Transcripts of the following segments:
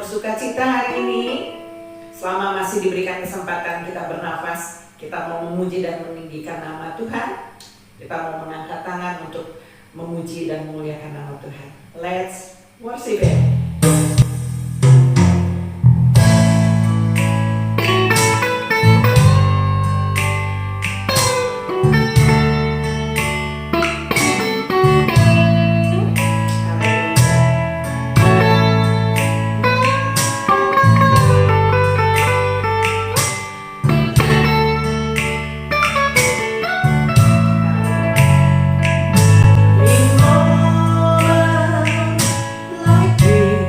bersuka cita hari ini. Selama masih diberikan kesempatan kita bernafas, kita mau memuji dan meninggikan nama Tuhan. Kita mau mengangkat tangan untuk memuji dan memuliakan nama Tuhan. Let's worship Him. Like this.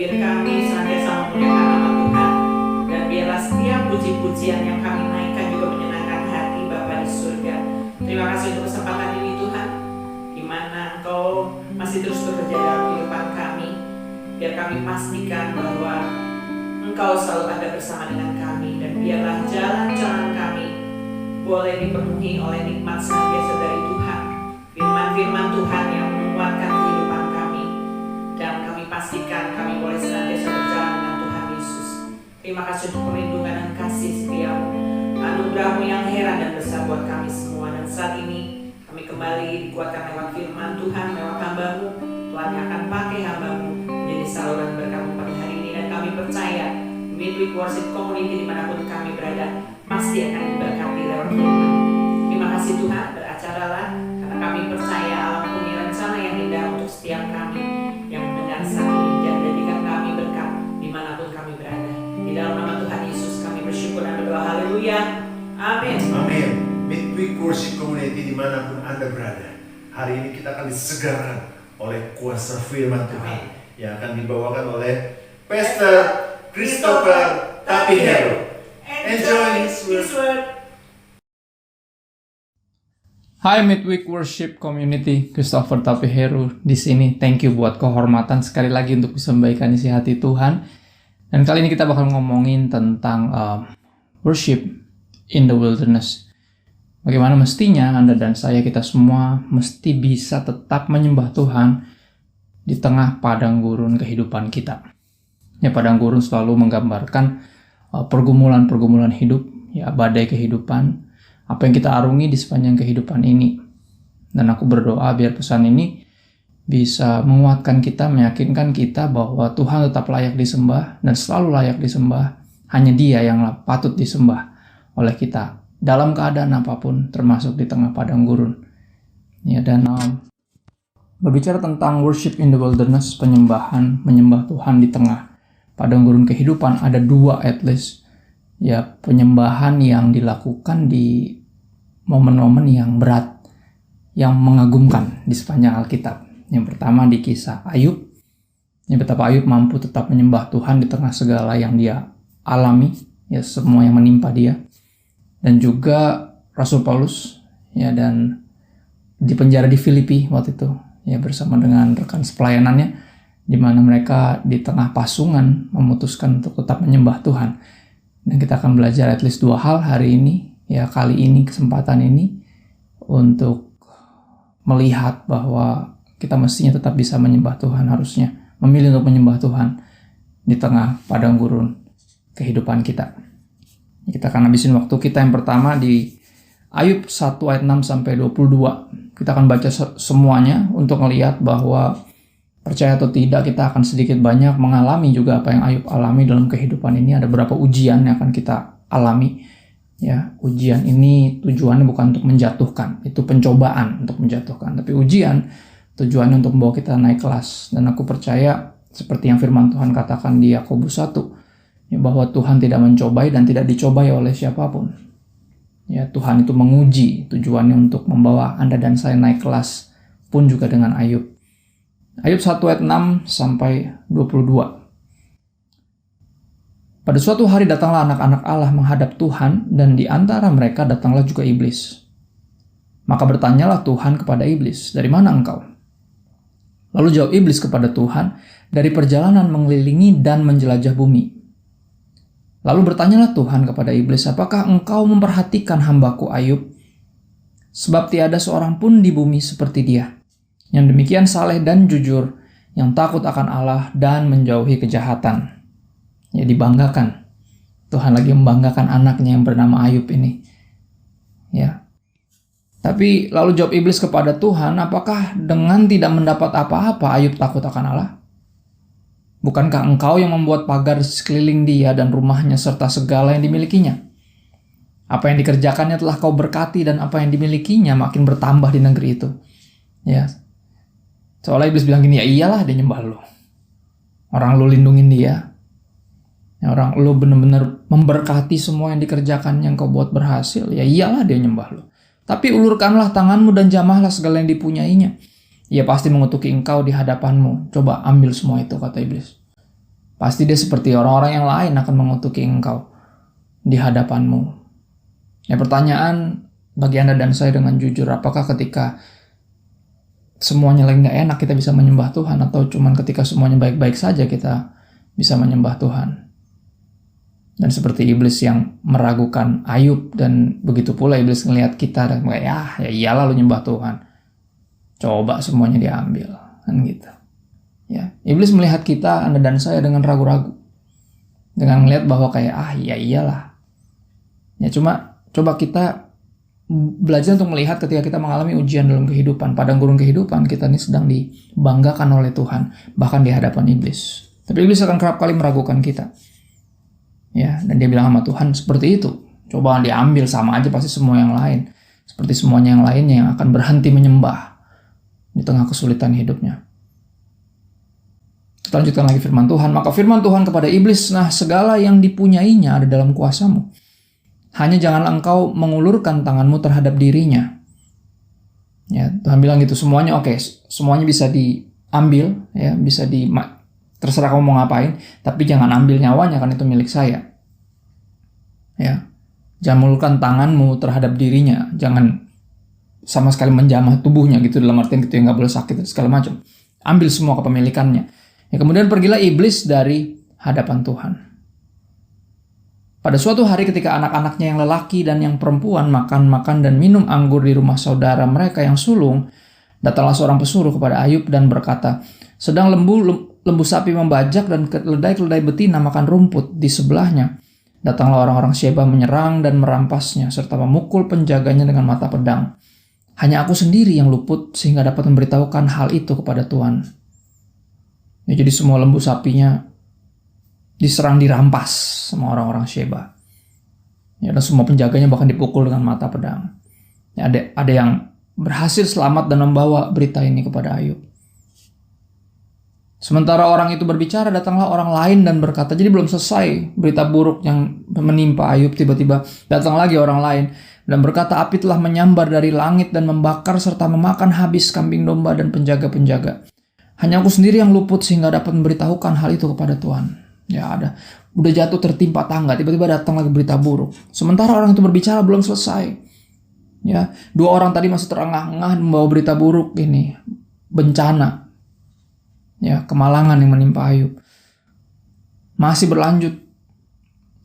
biar kami senantiasa memuliakan nama Tuhan, dan biarlah setiap puji-pujian yang kami naikkan juga menyenangkan hati Bapa di surga. Terima kasih untuk kesempatan ini Tuhan, di mana Engkau masih terus bekerja dalam kehidupan kami. Biar kami pastikan bahwa Engkau selalu ada bersama dengan kami, dan biarlah jalan-jalan kami boleh dipenuhi oleh nikmat senantiasa dari Tuhan, firman-firman Tuhan yang menguatkan kehidupan kami, dan kami pastikan kami boleh senantiasa berjalan dengan Tuhan Yesus. Terima kasih untuk perlindungan dan kasih setia-Mu, anugerah-Mu yang heran dan besar buat kami semua. Dan saat ini kami kembali dikuatkan lewat firman Tuhan, lewat hamba-Mu. Tuhan yang akan pakai hamba-Mu menjadi saluran berkat-Mu pada hari ini, dan kami percaya Midweek Worship Community dimanapun kami berada pasti akan diberkati lewat firman. Terima kasih Tuhan, beracaralah, karena kami percaya Allah punya rencana yang indah untuk setiap kami yang mendengar saat ini, dan jadikan kami berkat dimanapun kami berada. Di dalam nama Tuhan Yesus kami bersyukur dan berdoa. Haleluya. Amin. Amin. Midweek Worship Community dimanapun Anda berada, hari ini kita akan disegarkan oleh kuasa firman Tuhan yang akan dibawakan oleh Pastor Christopher Tapihero. Enjoy his word. Hai Midweek Worship Community, Christopher Tapihero di sini. Thank you buat kehormatan sekali lagi untuk bisa membagikan isi hati Tuhan. Dan kali ini kita bakal ngomongin tentang worship in the wilderness. Bagaimana mestinya Anda dan saya, kita semua mesti bisa tetap menyembah Tuhan di tengah padang gurun kehidupan kita. Ya, padang gurun selalu menggambarkan pergumulan-pergumulan hidup, ya, badai kehidupan, apa yang kita arungi di sepanjang kehidupan ini. Dan aku berdoa biar pesan ini bisa menguatkan kita, meyakinkan kita bahwa Tuhan tetap layak disembah dan selalu layak disembah. Hanya Dia yang patut disembah oleh kita dalam keadaan apapun, termasuk di tengah padang gurun. Ya, dan berbicara tentang worship in the wilderness, menyembah Tuhan di tengah padang gurun kehidupan, ada dua at least, ya, penyembahan yang dilakukan di momen-momen yang berat, yang mengagumkan di sepanjang Alkitab. Yang pertama di kisah Ayub, yang betapa Ayub mampu tetap menyembah Tuhan di tengah segala yang dia alami, ya, semua yang menimpa dia. Dan juga Rasul Paulus, ya, dan di penjara di Filipi waktu itu, ya, bersama dengan rekan sepelayanannya, di mana mereka di tengah pasungan memutuskan untuk tetap menyembah Tuhan. Dan kita akan belajar at least dua hal hari ini, ya, kali ini, kesempatan ini, untuk melihat bahwa kita mestinya tetap bisa menyembah Tuhan, harusnya memilih untuk menyembah Tuhan di tengah padang gurun kehidupan kita. Kita akan habisin waktu kita yang pertama di Ayub 1 ayat 6 sampai 22. Kita akan baca semuanya untuk melihat bahwa percaya atau tidak kita akan sedikit banyak mengalami juga apa yang Ayub alami dalam kehidupan ini. Ada beberapa ujian yang akan kita alami. Ya, ujian ini tujuannya bukan untuk menjatuhkan, itu pencobaan untuk menjatuhkan. Tapi ujian tujuannya untuk membawa kita naik kelas. Dan aku percaya seperti yang firman Tuhan katakan di Yakobus 1, ya, bahwa Tuhan tidak mencobai dan tidak dicobai oleh siapapun. Ya, Tuhan itu menguji, tujuannya untuk membawa Anda dan saya naik kelas, pun juga dengan Ayub. Ayub 1 ayat 6 sampai 22. Pada suatu hari datanglah anak-anak Allah menghadap Tuhan, dan di antara mereka datanglah juga iblis. Maka bertanyalah Tuhan kepada iblis, "Dari mana engkau?" Lalu jawab iblis kepada Tuhan, "Dari perjalanan mengelilingi dan menjelajah bumi." Lalu bertanyalah Tuhan kepada iblis, "Apakah engkau memperhatikan hambaku Ayub? Sebab tiada seorang pun di bumi seperti dia, yang demikian saleh dan jujur, yang takut akan Allah dan menjauhi kejahatan." Ya, dibanggakan. Tuhan lagi membanggakan anaknya yang bernama Ayub ini. Ya. Tapi lalu jawab iblis kepada Tuhan, "Apakah dengan tidak mendapat apa-apa Ayub takut akan Allah? Bukankah engkau yang membuat pagar sekeliling dia dan rumahnya serta segala yang dimilikinya? Apa yang dikerjakannya telah kau berkati, dan apa yang dimilikinya makin bertambah di negeri itu." Ya. Soalnya iblis bilang gini, "Ya iyalah dia nyembah lu. Orang lu lindungin dia. Ya, orang lu benar-benar memberkati semua yang dikerjakan yang kau buat berhasil. Ya iyalah dia nyembah lu. Tapi ulurkanlah tanganmu dan jamahlah segala yang dipunyainya. Ia pasti mengutuki engkau di hadapanmu. Coba ambil semua itu," kata iblis. Pasti dia seperti orang-orang yang lain akan mengutuki engkau di hadapanmu. Ya, pertanyaan bagi Anda dan saya dengan jujur, apakah ketika semuanya lagi gak enak kita bisa menyembah Tuhan, atau cuman ketika semuanya baik-baik saja kita bisa menyembah Tuhan? Dan seperti iblis yang meragukan Ayub, dan begitu pula iblis ngelihat kita dan kayak ya iyalah lu nyembah Tuhan, coba semuanya diambil, kan gitu. Ya, iblis melihat kita, Anda dan saya, dengan ragu-ragu, dengan melihat bahwa kayak ya iyalah. Ya, cuma coba kita belajar untuk melihat ketika kita mengalami ujian dalam kehidupan, padang gurun kehidupan, kita ini sedang dibanggakan oleh Tuhan, bahkan di hadapan iblis. Tapi iblis akan kerap kali meragukan kita. Ya, dan dia bilang sama Tuhan seperti itu. Coba diambil, sama aja pasti semua yang lain. Seperti semuanya yang lainnya yang akan berhenti menyembah di tengah kesulitan hidupnya. Kita lanjutkan lagi firman Tuhan. Maka firman Tuhan kepada iblis, nah segala yang dipunyainya ada dalam kuasamu. Hanya janganlah engkau mengulurkan tanganmu terhadap dirinya. Ya, Tuhan bilang gitu, semuanya oke, semuanya bisa diambil, ya, bisa terserah kamu mau ngapain, tapi jangan ambil nyawanya, kan itu milik saya. Ya, jangan mengulurkan tanganmu terhadap dirinya, jangan sama sekali menjamah tubuhnya gitu, dalam artian gitu yang nggak boleh sakit segala macam. Ambil semua kepemilikannya. Ya, kemudian pergilah iblis dari hadapan Tuhan. Pada suatu hari ketika anak-anaknya yang lelaki dan yang perempuan makan dan minum anggur di rumah saudara mereka yang sulung, datanglah seorang pesuruh kepada Ayub dan berkata, sedang lembu sapi membajak dan keledai-keledai betina makan rumput di sebelahnya. Datanglah orang-orang Sheba menyerang dan merampasnya serta memukul penjaganya dengan mata pedang. Hanya aku sendiri yang luput sehingga dapat memberitahukan hal itu kepada Tuhan. Ya, jadi semua lembu sapinya diserang, dirampas sama orang-orang Sheba. Ya, dan semua penjaganya bahkan dipukul dengan mata pedang. Ya, ada yang berhasil selamat dan membawa berita ini kepada Ayub. Sementara orang itu berbicara, datanglah orang lain dan berkata, jadi belum selesai berita buruk yang menimpa Ayub, tiba-tiba datang lagi orang lain dan berkata, api telah menyambar dari langit dan membakar serta memakan habis kambing domba dan penjaga-penjaga. Hanya aku sendiri yang luput sehingga dapat memberitahukan hal itu kepada Tuhan. Ya, udah jatuh tertimpa tangga, tiba-tiba datang lagi berita buruk. Sementara orang itu berbicara belum selesai. Ya, dua orang tadi masih terengah-engah membawa berita buruk ini, bencana. Ya, kemalangan yang menimpa Ayub. Masih berlanjut.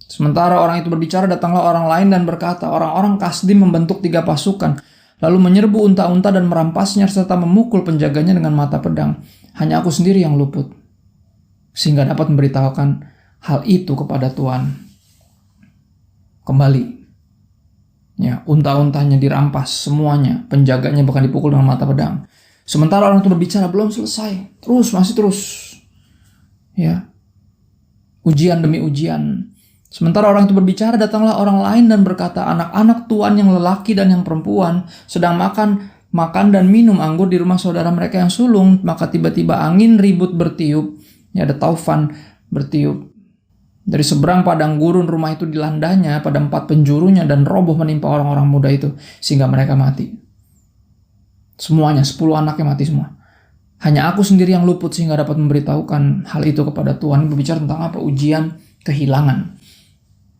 Sementara orang itu berbicara, datanglah orang lain dan berkata, orang-orang Kasdim membentuk 3 pasukan, lalu menyerbu unta-unta dan merampasnya serta memukul penjaganya dengan mata pedang. Hanya aku sendiri yang luput, sehingga dapat memberitahukan hal itu kepada Tuhan. Kembali. Ya, unta-untanya dirampas semuanya, penjaganya bahkan dipukul dengan mata pedang. Sementara orang itu berbicara belum selesai, masih terus. Ya. Ujian demi ujian. Sementara orang itu berbicara, datanglah orang lain dan berkata, anak-anak tuan yang lelaki dan yang perempuan sedang makan dan minum anggur di rumah saudara mereka yang sulung, maka tiba-tiba angin ribut bertiup. Ya, ada taufan bertiup. Dari seberang padang gurun rumah itu dilandanya pada 4 penjurunya dan roboh menimpa orang-orang muda itu sehingga mereka mati. Semuanya, 10 anaknya mati semua. Hanya aku sendiri yang luput sehingga dapat memberitahukan hal itu kepada Tuhan. Ini berbicara tentang apa? Ujian kehilangan.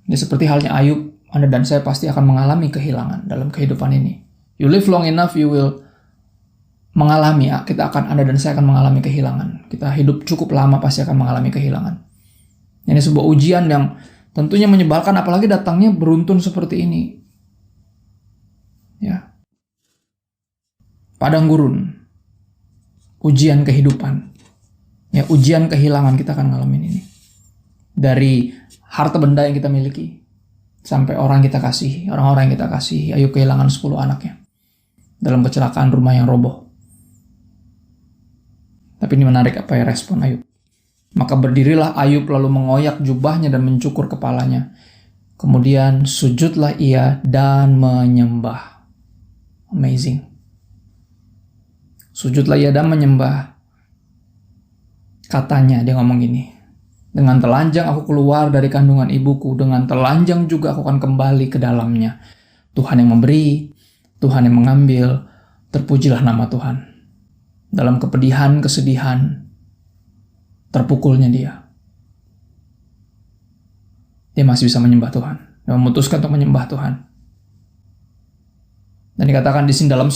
Ya, seperti halnya Ayub, Anda dan saya pasti akan mengalami kehilangan dalam kehidupan ini. You live long enough, you will mengalami. Anda dan saya akan mengalami kehilangan. Kita hidup cukup lama pasti akan mengalami kehilangan. Ini sebuah ujian yang tentunya menyebalkan, apalagi datangnya beruntun seperti ini. Ya. Padang gurun, ujian kehidupan, ya, ujian kehilangan kita akan ngalamin ini. Dari harta benda yang kita miliki, sampai orang kita kasihi, orang-orang yang kita kasihi. Ayub kehilangan 10 anaknya dalam kecelakaan rumah yang roboh. Tapi ini menarik apa ya respon Ayub. Maka berdirilah Ayub lalu mengoyak jubahnya dan mencukur kepalanya. Kemudian sujudlah ia dan menyembah. Amazing. Sujudlah ia dan menyembah. Katanya, dia ngomong gini, dengan telanjang aku keluar dari kandungan ibuku, dengan telanjang juga aku akan kembali ke dalamnya. Tuhan yang memberi, Tuhan yang mengambil, terpujilah nama Tuhan. Dalam kepedihan, kesedihan, terpukulnya dia. dia masih bisa menyembah Tuhan. Dia memutuskan untuk menyembah Tuhan. Dan dikatakan di sini dalam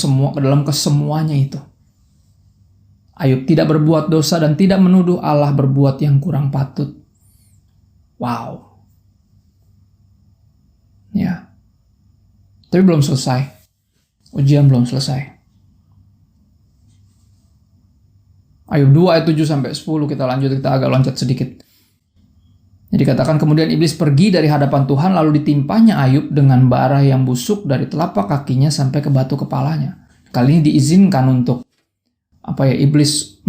kesemuanya itu, Ayub tidak berbuat dosa dan tidak menuduh Allah berbuat yang kurang patut. Wow. Ya. Tapi belum selesai. Ujian belum selesai. Ayub 2 ayat 7 sampai 10 kita agak loncat sedikit. Jadi katakan kemudian iblis pergi dari hadapan Tuhan lalu ditimpanya Ayub dengan bara yang busuk dari telapak kakinya sampai ke batu kepalanya. Kali ini diizinkan untuk iblis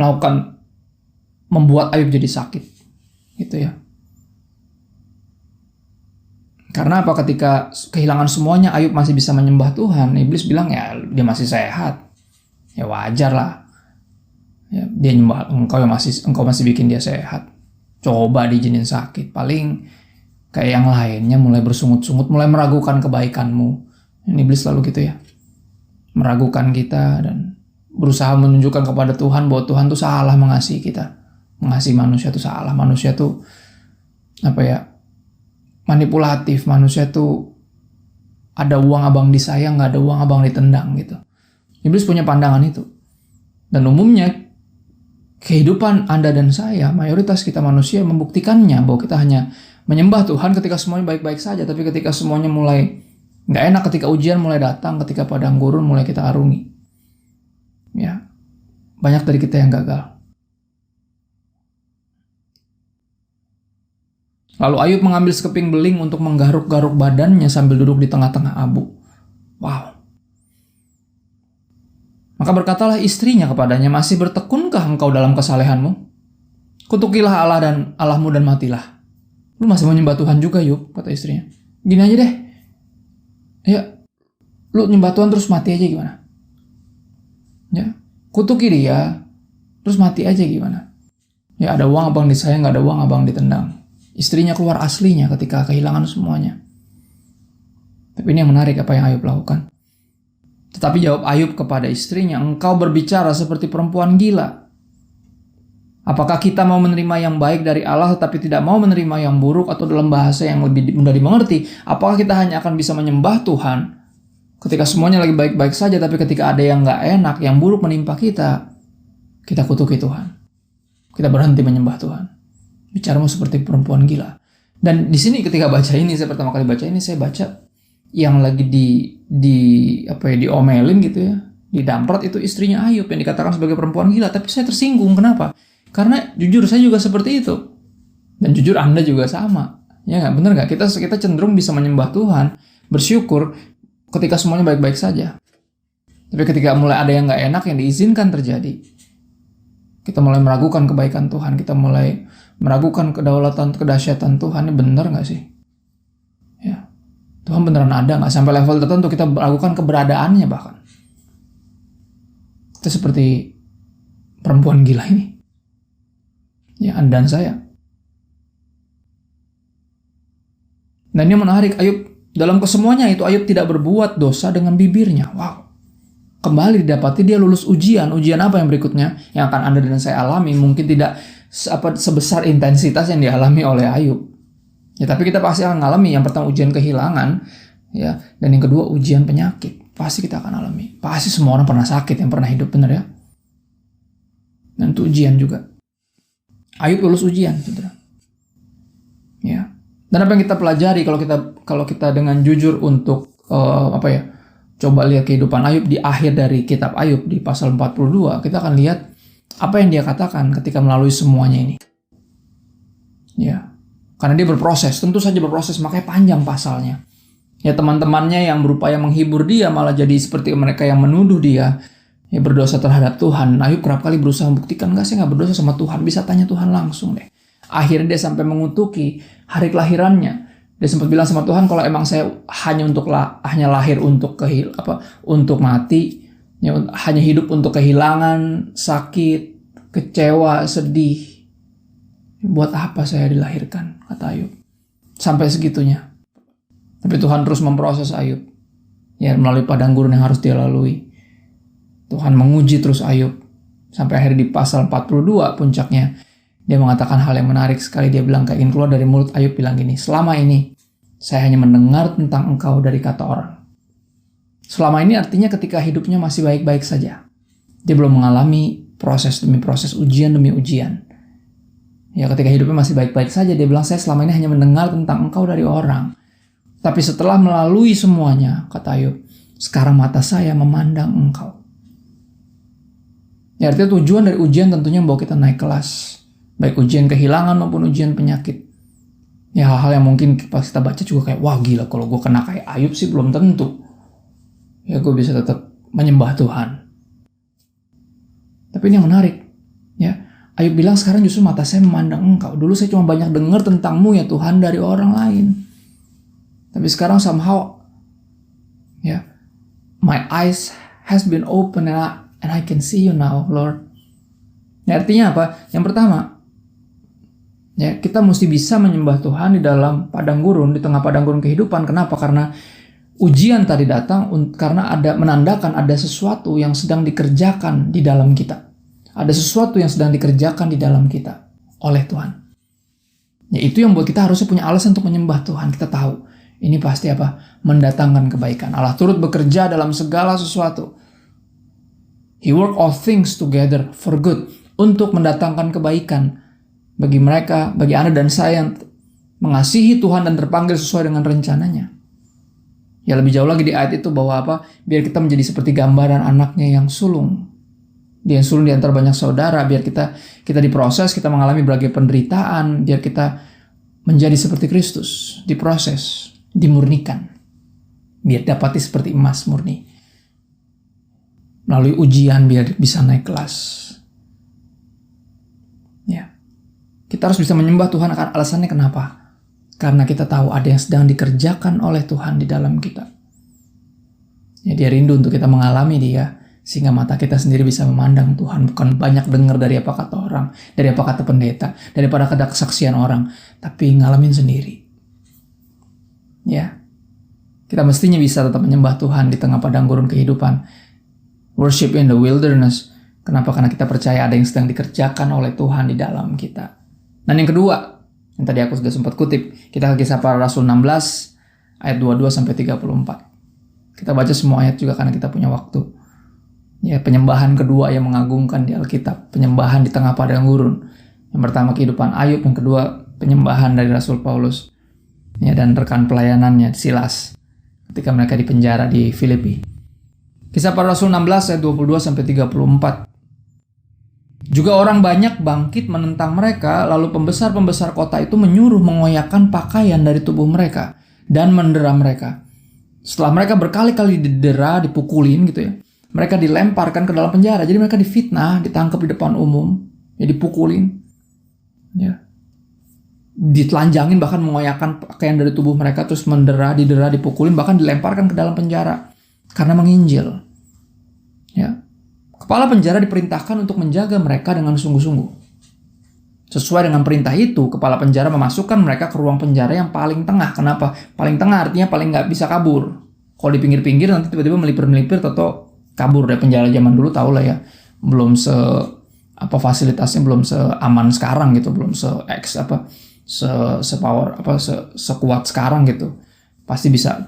membuat Ayub jadi sakit. Gitu ya. Karena ketika kehilangan semuanya Ayub masih bisa menyembah Tuhan, iblis bilang ya dia masih sehat. Ya wajar lah. Ya, dia nyembah engkau masih bikin dia sehat. Coba diizinin sakit, paling kayak yang lainnya mulai bersungut-sungut, mulai meragukan kebaikanmu. Ini iblis selalu gitu ya, meragukan kita dan berusaha menunjukkan kepada Tuhan bahwa Tuhan tuh salah mengasihi kita, mengasihi manusia tuh salah, manusia tuh manipulatif, manusia tuh ada uang abang disayang, nggak ada uang abang ditendang gitu. Iblis punya pandangan itu, dan umumnya kehidupan Anda dan saya, mayoritas kita manusia membuktikannya bahwa kita hanya menyembah Tuhan ketika semuanya baik-baik saja, tapi ketika semuanya mulai nggak enak, ketika ujian mulai datang, ketika padang gurun mulai kita arungi. Ya, banyak dari kita yang gagal. Lalu Ayub mengambil sekeping beling untuk menggaruk-garuk badannya sambil duduk di tengah-tengah abu. Wow. Maka berkatalah istrinya kepadanya, masih bertekunkah engkau dalam kesalehanmu? Kutukilah Allah dan Allahmu dan matilah. Lu masih menyembah Tuhan juga, Yub, kata istrinya. Gini aja deh. Ya, lu nyembah Tuhan terus mati aja gimana? Ya, kutuki dia, terus mati aja gimana? Ya, ada uang abang disayang, nggak ada uang abang ditendang. Istrinya keluar aslinya ketika kehilangan semuanya. Tapi ini yang menarik apa yang Ayub lakukan. Tetapi jawab Ayub kepada istrinya, engkau berbicara seperti perempuan gila. Apakah kita mau menerima yang baik dari Allah tetapi tidak mau menerima yang buruk, atau dalam bahasa yang lebih mudah dimengerti, apakah kita hanya akan bisa menyembah Tuhan ketika semuanya lagi baik-baik saja, tapi ketika ada yang gak enak, yang buruk menimpa kita, kita kutuki Tuhan. Kita berhenti menyembah Tuhan. Bicaramu seperti perempuan gila. Dan di sini ketika baca ini, saya pertama kali baca ini, saya baca yang lagi diomelin gitu ya, didamprat itu istrinya Ayub yang dikatakan sebagai perempuan gila. Tapi saya tersinggung, kenapa? Karena jujur saya juga seperti itu, dan jujur Anda juga sama, ya nggak? Bener nggak? Kita cenderung bisa menyembah Tuhan, bersyukur ketika semuanya baik-baik saja. Tapi ketika mulai ada yang nggak enak yang diizinkan terjadi, kita mulai meragukan kebaikan Tuhan, kita mulai meragukan kedaulatan, kedahsyatan Tuhan. Ini bener nggak sih? Ya. Tuhan beneran ada nggak? Sampai level tertentu kita meragukan keberadaannya bahkan. Itu seperti perempuan gila ini. Ya, Anda dan saya. Dan ini menarik, Ayub dalam kesemuanya itu Ayub tidak berbuat dosa dengan bibirnya. Wow. Kembali didapati dia lulus ujian. Ujian apa yang berikutnya yang akan Anda dan saya alami? Mungkin tidak sebesar intensitas yang dialami oleh Ayub. Ya, tapi kita pasti akan mengalami. Yang pertama ujian kehilangan, ya, dan yang kedua ujian penyakit. Pasti kita akan alami. Pasti semua orang pernah sakit yang pernah hidup, benar ya? Dan itu ujian juga. Ayub lulus ujian, saudara. Ya. Dan apa yang kita pelajari kalau kita dengan jujur untuk coba lihat kehidupan Ayub di akhir dari kitab Ayub di pasal 42, kita akan lihat apa yang dia katakan ketika melalui semuanya ini. Ya. Karena dia berproses, tentu saja berproses, makanya panjang pasalnya. Ya, teman-temannya yang berupaya menghibur dia malah jadi seperti mereka yang menuduh dia ya berdosa terhadap Tuhan. Ayub kerap kali berusaha membuktikan, enggak, saya nggak berdosa sama Tuhan. Bisa tanya Tuhan langsung deh. Akhirnya dia sampai mengutuki hari kelahirannya. Dia sempat bilang sama Tuhan, kalau emang saya hanya lahir untuk untuk mati, ya, hanya hidup untuk kehilangan, sakit, kecewa, sedih. Buat apa saya dilahirkan, kata Ayub. Sampai segitunya. Tapi Tuhan terus memproses Ayub. Ya, melalui padang gurun yang harus dia lalui. Tuhan menguji terus Ayub. Sampai akhirnya di pasal 42 puncaknya. Dia mengatakan hal yang menarik sekali. Dia bilang kayak gini, keluar dari mulut Ayub bilang gini, selama ini saya hanya mendengar tentang engkau dari kata orang. Selama ini artinya ketika hidupnya masih baik-baik saja. Dia belum mengalami proses demi proses, ujian demi ujian. Ya, ketika hidupnya masih baik-baik saja, dia bilang, saya selama ini hanya mendengar tentang engkau dari orang. Tapi setelah melalui semuanya, kata Ayub, sekarang mata saya memandang engkau. Ya, artinya tujuan dari ujian tentunya membawa kita naik kelas. Baik ujian kehilangan maupun ujian penyakit. Ya, hal-hal yang mungkin pas kita baca juga kayak, wah gila, kalau gue kena kayak Ayub sih belum tentu. Ya, gue bisa tetap menyembah Tuhan. Tapi ini yang menarik. Ya, Ayub bilang sekarang justru mata saya memandang engkau. Dulu saya cuma banyak dengar tentangmu ya Tuhan dari orang lain. Tapi sekarang somehow, ya, my eyes has been open and I can see you now, Lord. Ya, artinya apa? Yang pertama, ya, kita mesti bisa menyembah Tuhan di dalam padang gurun, di tengah padang gurun kehidupan. Kenapa? Karena ujian tadi datang karena ada menandakan ada sesuatu yang sedang dikerjakan di dalam kita. Ada sesuatu yang sedang dikerjakan di dalam kita oleh Tuhan. Ya, itu yang buat kita harusnya punya alasan untuk menyembah Tuhan. Kita tahu ini pasti apa? Mendatangkan kebaikan. Allah turut bekerja dalam segala sesuatu. He work all things together for good. Untuk mendatangkan kebaikan bagi mereka, bagi Anda dan saya yang mengasihi Tuhan dan terpanggil sesuai dengan rencananya. Ya, lebih jauh lagi di ayat itu bahwa apa? Biar kita menjadi seperti gambaran anaknya yang sulung. Dia yang sulung di antara banyak saudara. Biar kita diproses, kita mengalami berbagai penderitaan. Biar kita menjadi seperti Kristus. Diproses, dimurnikan. Biar dapati seperti emas murni. Melalui ujian biar bisa naik kelas. Ya. Kita harus bisa menyembah Tuhan. Akan alasannya kenapa? Karena kita tahu ada yang sedang dikerjakan oleh Tuhan di dalam kita. Ya, dia rindu untuk kita mengalami dia. Sehingga mata kita sendiri bisa memandang Tuhan. Bukan banyak dengar dari apa kata orang. Dari apa kata pendeta. Daripada kesaksian orang. Tapi ngalamin sendiri. Ya. Kita mestinya bisa tetap menyembah Tuhan di tengah padang gurun kehidupan. Worship in the wilderness. Kenapa? Karena kita percaya ada yang sedang dikerjakan oleh Tuhan di dalam kita. Dan yang kedua, yang tadi aku sudah sempat kutip, kita ke Kisah Para Rasul 16 ayat 22-34. Kita baca semua ayat juga karena kita punya waktu. Ya, penyembahan kedua yang mengagumkan di Alkitab, penyembahan di tengah padang gurun. Yang pertama kehidupan Ayub, yang kedua penyembahan dari Rasul Paulus. Ya, dan rekan pelayanannya Silas ketika mereka dipenjara di Filipi. Kisah Para Rasul 16 ayat 22-34. Juga orang banyak bangkit menentang mereka, lalu pembesar-pembesar kota itu menyuruh mengoyakkan pakaian dari tubuh mereka dan mendera mereka. Setelah mereka berkali-kali didera, dipukulin gitu ya, mereka dilemparkan ke dalam penjara. Jadi mereka difitnah, ditangkap di depan umum, ya dipukulin, ya, ditelanjangin, bahkan mengoyakkan pakaian dari tubuh mereka, terus mendera, dipukulin, bahkan dilemparkan ke dalam penjara karena menginjil. Ya. Kepala penjara diperintahkan untuk menjaga mereka dengan sungguh-sungguh. Sesuai dengan perintah itu, kepala penjara memasukkan mereka ke ruang penjara yang paling tengah. Kenapa? Paling tengah artinya paling nggak bisa kabur. Kalau di pinggir-pinggir nanti tiba-tiba melipir-melipir atau kabur dari penjara zaman dulu, tau lah ya. Belum fasilitasnya belum seaman sekarang gitu, belum sekuat sekarang gitu. Pasti bisa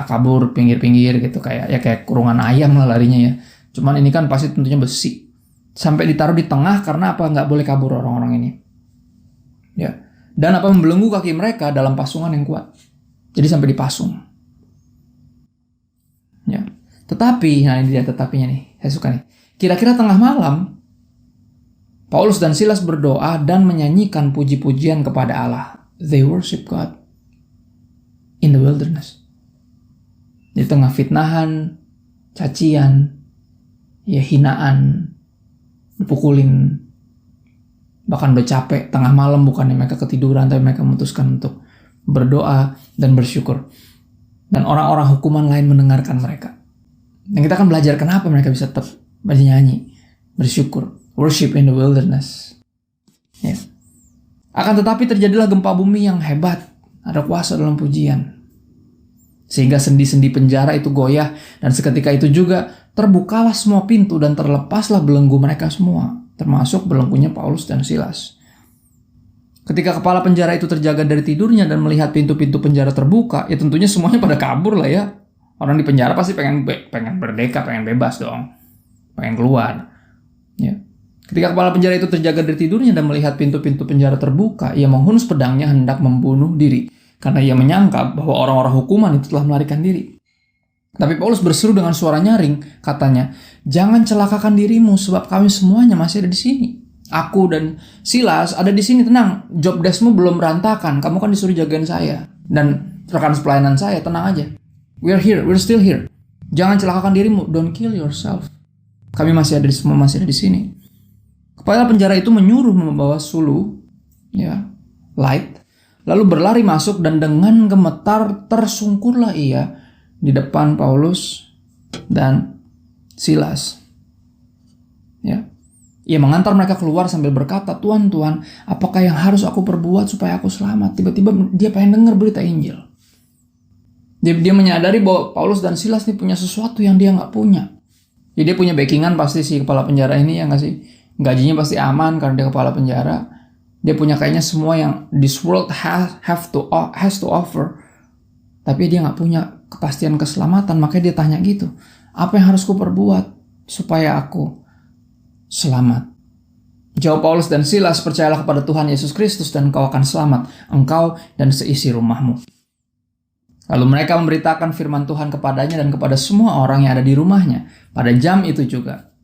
kabur pinggir-pinggir gitu, kayak kurungan ayam lah larinya ya. Cuman ini kan pasti tentunya besi. Sampai ditaruh di tengah karena apa? Nggak boleh kabur orang-orang ini. Ya. Dan apa? Membelenggu kaki mereka dalam pasungan yang kuat. Jadi sampai dipasung. Ya. Tetapi, nah ini dia tetapinya nih. Saya suka nih. Kira-kira tengah malam, Paulus dan Silas berdoa dan menyanyikan puji-pujian kepada Allah. They worship God in the wilderness. Di tengah fitnahan, cacian, ya hinaan, dipukulin, bahkan udah capek, tengah malam bukannya mereka ketiduran, tapi mereka memutuskan untuk berdoa dan bersyukur. Dan orang-orang hukuman lain mendengarkan mereka. Dan kita akan belajar kenapa mereka bisa tetap bernyanyi, bersyukur, worship in the wilderness. Ya. Akan tetapi terjadilah gempa bumi yang hebat, ada kuasa dalam pujian. Sehingga sendi-sendi penjara itu goyah, dan seketika itu juga terbukalah semua pintu dan terlepaslah belenggu mereka semua, termasuk belenggunya Paulus dan Silas. Ketika kepala penjara itu terjaga dari tidurnya dan melihat pintu-pintu penjara terbuka, ya tentunya semuanya pada kabur lah ya. Orang di penjara pasti pengen merdeka, pengen bebas dong, pengen keluar. Ya. Ketika kepala penjara itu terjaga dari tidurnya dan melihat pintu-pintu penjara terbuka, ia menghunus pedangnya hendak membunuh diri, karena ia menyangka bahwa orang-orang hukuman itu telah melarikan diri. Tapi Paulus berseru dengan suara nyaring, katanya, "Jangan celakakan dirimu, sebab kami semuanya masih ada di sini. Aku dan Silas ada di sini, tenang. Job desk-mu belum berantakan. Kamu kan disuruh jagain saya dan rekan pelayanan saya, tenang aja. We're here, we're still here. Jangan celakakan dirimu, don't kill yourself. Kami masih ada di sini." Kepala penjara itu menyuruh membawa sulu, ya, light, lalu berlari masuk dan dengan gemetar tersungkurlah ia di depan Paulus dan Silas. Ya. Ia mengantar mereka keluar sambil berkata, "Tuan, apakah yang harus aku perbuat supaya aku selamat?" Tiba-tiba dia pengen dengar berita Injil. Dia menyadari bahwa Paulus dan Silas ini punya sesuatu yang dia nggak punya. Jadi dia punya backingan pasti si kepala penjara ini, ya nggak sih? Gajinya pasti aman karena dia kepala penjara. Dia punya kayaknya semua yang this world has to offer. Tapi dia nggak punya kepastian keselamatan, makanya dia tanya gitu. Apa yang harus ku perbuat supaya aku selamat? Jawab Paulus dan Silas, "Percayalah kepada Tuhan Yesus Kristus dan engkau akan selamat, engkau dan seisi rumahmu." Lalu mereka memberitakan firman Tuhan kepadanya dan kepada semua orang yang ada di rumahnya. Pada jam itu juga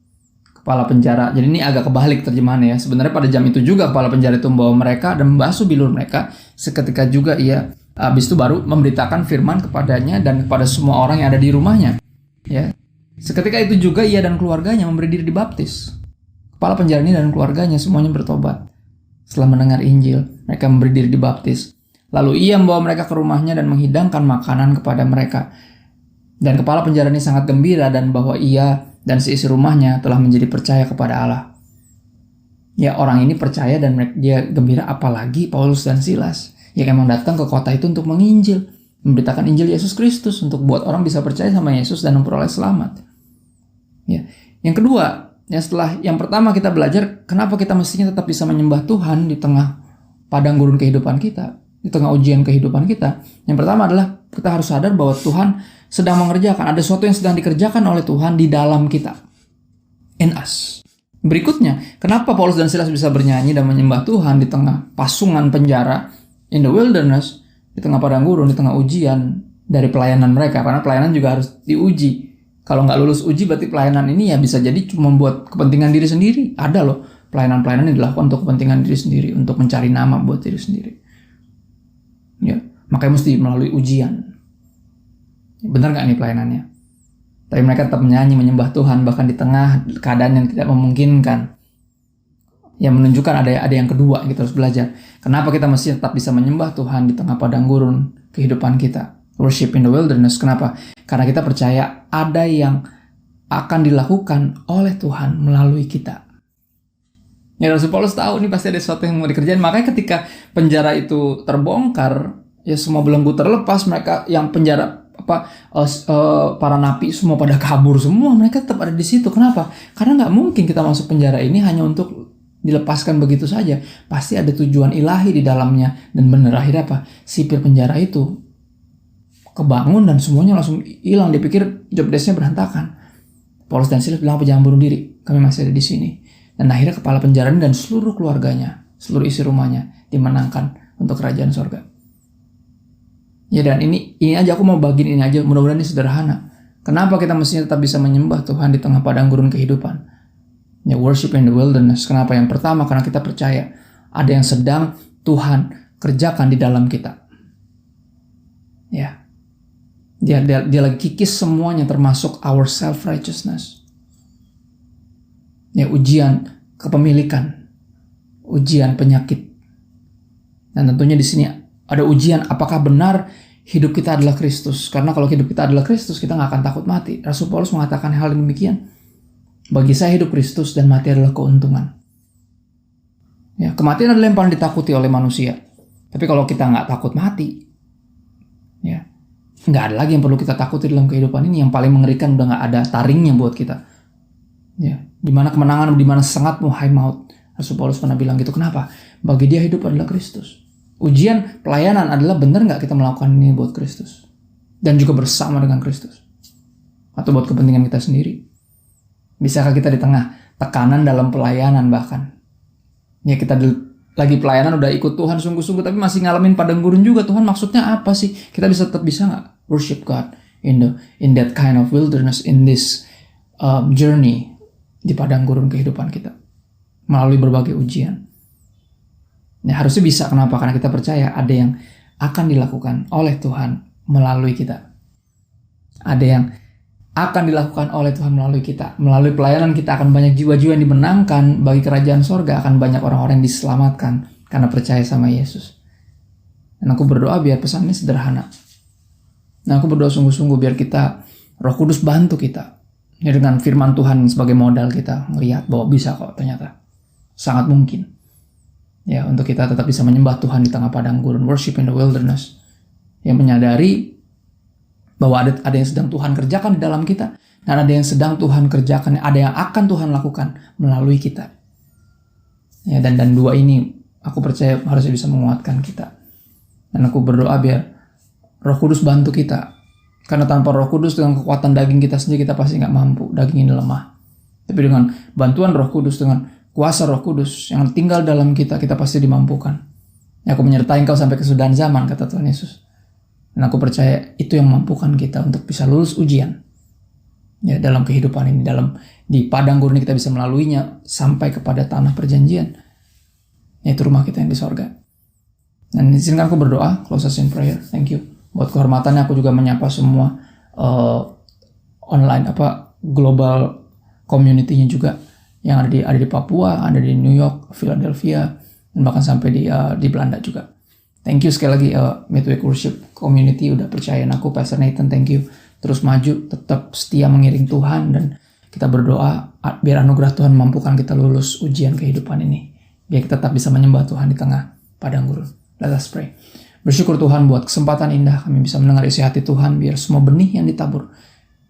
kepala penjara, jadi ini agak kebalik terjemahannya ya. Sebenarnya pada jam itu juga kepala penjara itu membawa mereka dan membasuh bilur mereka. Seketika juga ia habis itu baru memberitakan firman kepadanya dan kepada semua orang yang ada di rumahnya. Ya. Seketika itu juga ia dan keluarganya memberi diri dibaptis. Kepala penjara ini dan keluarganya semuanya bertobat. Setelah mendengar Injil, mereka memberi diri dibaptis. Lalu ia membawa mereka ke rumahnya dan menghidangkan makanan kepada mereka. Dan kepala penjara ini sangat gembira dan bahwa ia dan seisi rumahnya telah menjadi percaya kepada Allah. Ya, orang ini percaya dan dia gembira, apalagi Paulus dan Silas yang emang datang ke kota itu untuk menginjil, memberitakan Injil Yesus Kristus untuk buat orang bisa percaya sama Yesus dan memperoleh selamat. Ya. Yang kedua, ya setelah yang pertama kita belajar kenapa kita mestinya tetap bisa menyembah Tuhan di tengah padang gurun kehidupan kita, di tengah ujian kehidupan kita. Yang pertama adalah kita harus sadar bahwa Tuhan sedang mengerjakan, ada sesuatu yang sedang dikerjakan oleh Tuhan di dalam kita. In us. Berikutnya, kenapa Paulus dan Silas bisa bernyanyi dan menyembah Tuhan di tengah pasungan penjara, in the wilderness, di tengah padang gurun, di tengah ujian dari pelayanan mereka, karena pelayanan juga harus diuji. Kalau nggak lulus uji, berarti pelayanan ini ya bisa jadi cuma buat kepentingan diri sendiri. Ada loh pelayanan-pelayanan yang dilakukan untuk kepentingan diri sendiri, untuk mencari nama buat diri sendiri. Ya, makanya mesti melalui ujian. Benar nggak nih pelayanannya? Tapi mereka tetap menyanyi, menyembah Tuhan bahkan di tengah keadaan yang tidak memungkinkan. Yang menunjukkan ada yang kedua, kita harus belajar. Kenapa kita mesti tetap bisa menyembah Tuhan di tengah padang gurun kehidupan kita? Worship in the wilderness. Kenapa? Karena kita percaya ada yang akan dilakukan oleh Tuhan melalui kita. Ya, Rasul Paulus tahu ini pasti ada sesuatu yang mau dikerjain. Makanya ketika penjara itu terbongkar, ya semua belenggu terlepas, mereka yang penjara para napi semua pada kabur semua, mereka tetap ada di situ. Kenapa? Karena nggak mungkin kita masuk penjara ini hanya untuk dilepaskan begitu saja. Pasti ada tujuan ilahi di dalamnya. Dan benar akhirnya apa? Sipir penjara itu kebangun dan semuanya langsung hilang. Dia pikir job desk-nya berantakan. Paulus dan Silas bilang, "Jangan bunuh diri, kami masih ada di sini." Dan akhirnya kepala penjara dan seluruh keluarganya, seluruh isi rumahnya dimenangkan untuk kerajaan sorga. Ya, dan ini aja aku mau bagiin ini aja, mudah-mudahan ini sederhana. Kenapa kita mestinya tetap bisa menyembah Tuhan di tengah padang gurun kehidupan? Ya, worship in the wilderness. Kenapa? Yang pertama, karena kita percaya ada yang sedang Tuhan kerjakan di dalam kita. Ya, dia lagi kikis semuanya, termasuk our self-righteousness. Ya, ujian kepemilikan, ujian penyakit. Dan tentunya di sini ada ujian apakah benar hidup kita adalah Kristus. Karena kalau hidup kita adalah Kristus, kita gak akan takut mati. Rasul Paulus mengatakan hal demikian. Bagi saya hidup Kristus dan mati adalah keuntungan. Ya, kematian adalah yang paling ditakuti oleh manusia. Tapi kalau kita gak takut mati, ya, gak ada lagi yang perlu kita takuti dalam kehidupan ini. Yang paling mengerikan udah gak ada taringnya buat kita. Ya, dimana kemenangan, dimana sengatmu hai maut. Rasul Paulus pernah bilang gitu. Kenapa? bagi dia hidup adalah Kristus. Ujian pelayanan adalah benar nggak kita melakukan ini buat Kristus dan juga bersama dengan Kristus, atau buat kepentingan kita sendiri. Bisakah kita di tengah tekanan dalam pelayanan bahkan, ya kita lagi pelayanan udah ikut Tuhan sungguh-sungguh tapi masih ngalamin padang gurun juga. Tuhan maksudnya apa sih? Kita tetap bisa nggak worship God in that kind of wilderness, in this journey di padang gurun kehidupan kita melalui berbagai ujian? Nah, harusnya bisa. Kenapa? Karena kita percaya ada yang akan dilakukan oleh Tuhan melalui kita. Ada yang akan dilakukan oleh Tuhan melalui kita. Melalui pelayanan kita akan banyak jiwa-jiwa yang dimenangkan bagi kerajaan sorga. Akan banyak orang-orang yang diselamatkan karena percaya sama Yesus. Dan aku berdoa biar pesannya sederhana. Nah, aku berdoa sungguh-sungguh biar kita, Roh Kudus bantu kita. Ya, dengan firman Tuhan sebagai modal kita ngelihat bahwa bisa kok ternyata. Sangat mungkin. Ya, untuk kita tetap bisa menyembah Tuhan di tengah padang gurun, worship in the wilderness, yang menyadari bahwa ada yang sedang Tuhan kerjakan di dalam kita, dan ada yang sedang Tuhan kerjakan, ada yang akan Tuhan lakukan melalui kita. Ya, dan dua ini aku percaya harusnya bisa menguatkan kita. Dan aku berdoa biar Roh Kudus bantu kita, karena tanpa Roh Kudus dengan kekuatan daging kita sendiri kita pasti nggak mampu, daging ini lemah. Tapi dengan bantuan Roh Kudus, dengan kuasa Roh Kudus yang tinggal dalam kita, kita pasti dimampukan. Ya, aku menyertai engkau sampai kesudahan zaman, kata Tuhan Yesus. Dan aku percaya itu yang mampukan kita untuk bisa lulus ujian. Ya, dalam kehidupan ini, di padang gurun ini kita bisa melaluinya sampai kepada tanah perjanjian. Yaitu rumah kita yang di sorga. Dan izinkan aku berdoa, close us in prayer. Thank you. Buat kehormatannya aku juga menyapa semua online global community-nya juga yang ada di Papua, ada di New York, Philadelphia, dan bahkan sampai di Belanda juga. Thank you sekali lagi Midweek Worship Community udah percayain aku, Pastor Nathan. Thank you. Terus maju, tetap setia mengiring Tuhan, dan kita berdoa biar anugerah Tuhan mampukan kita lulus ujian kehidupan ini. Biar kita tetap bisa menyembah Tuhan di tengah padang gurun. Let us pray. Bersyukur Tuhan buat kesempatan indah kami bisa mendengar isi hati Tuhan, biar semua benih yang ditabur,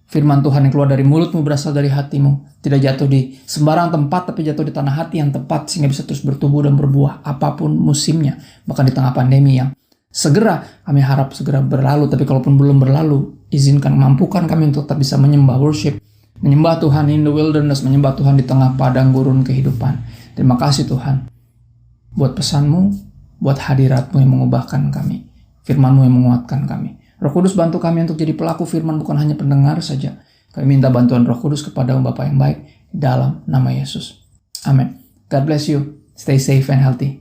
firman Tuhan yang keluar dari mulutmu berasal dari hatimu, tidak jatuh di sembarang tempat, tapi jatuh di tanah hati yang tepat, sehingga bisa terus bertumbuh dan berbuah apapun musimnya. Bahkan di tengah pandemi yang segera kami harap segera berlalu, tapi kalaupun belum berlalu, izinkan, mampukan kami untuk tetap bisa menyembah, worship, menyembah Tuhan in the wilderness, menyembah Tuhan di tengah padang gurun kehidupan. Terima kasih Tuhan buat pesanmu, buat hadiratmu yang mengubahkan kami, firmanmu yang menguatkan kami. Roh Kudus bantu kami untuk jadi pelaku firman, bukan hanya pendengar saja. Kami minta bantuan Roh Kudus kepada Bapa yang baik dalam nama Yesus. Amin. God bless you. Stay safe and healthy.